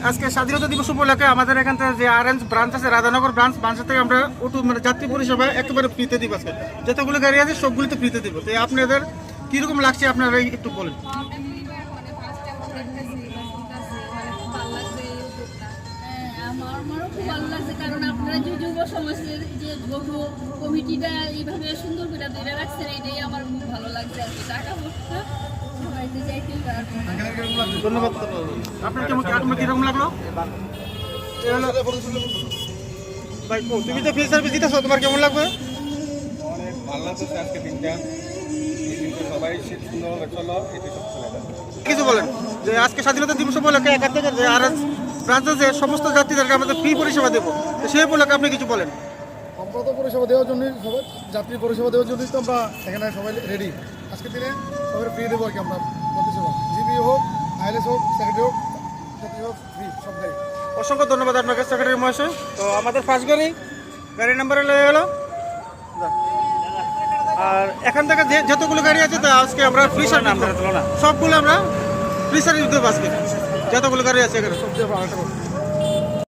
আজকে স্বাধীনতা দিবস উপলক্ষে আমাদের এখান থেকে যে আরএনস ব্রাঞ্চ আছে, রাধানগর ব্রাঞ্চ থেকে আমরা অটো মানে যাত্রী পরিষেবা একেবারে ফ্রিতে দিব। আজকে যতগুলো গাড়ি আছে সবগুলিতে ফ্রিতে দিব। তো আপনাদের কীরকম লাগছে আপনারা একটু বলেন। আমারও খুব ভালো লাগছে, কারণ আপনারা যে যুব সমাজের যে যুব কমিটিটা এইভাবে সুন্দর করে ধরে রাখছেন, এটাই আমার খুব ভালো লাগছে আর কি। টাকা পয়সা সবাইতে চাইতে ধন্যবাদ। আপনার আপনার কীরকম লাগলো ভাই? তুমি তো ফ্রি সার্ভিস দিতেছো, তোমার কেমন লাগবে? অনেক ভালো লাগছে আজকে দিনটা। সবাই সুন্দরভাবে চলো, এটাই সবচেয়ে ভালো। কিছু বলেন যে আজকে স্বাধীনতা দিবস উপলক্ষে এখান থেকে যে আরএনস ব্রাঞ্চে যে সমস্ত যাত্রীদেরকে আমাদের ফ্রি পরিষেবা দেবো, তো সেই উপলক্ষে আপনি কিছু বলেন। আমরা তো পরিষেবা দেওয়ার জন্যই সবাই, যাত্রী পরিষেবা দেওয়ার জন্যই তো আমরা এখানে সবাই রেডি। আজকের দিনে সবাই ফ্রি দেবো আর কি। আমরা পরিষেবা জিবি হোক, আইএলএস হোক, সেক্রেটারি হোক, যাত্রী হোক, ফ্রি সব গাড়ি। অসংখ্য ধন্যবাদ আপনাকে সেক্রেটারি মহাশয়। তো আমাদের ফার্স্ট গাড়ি নাম্বারে লেগে গেল। আর এখান থেকে যতগুলো গাড়ি আছে তা আজকে আমরা ফ্রি সার্ভিস, সবগুলো আমরা ফ্রি সার্ভিস দেবো আজকে, যতগুলো গাড়ি আছে এখানে। সবচেয়ে ভালো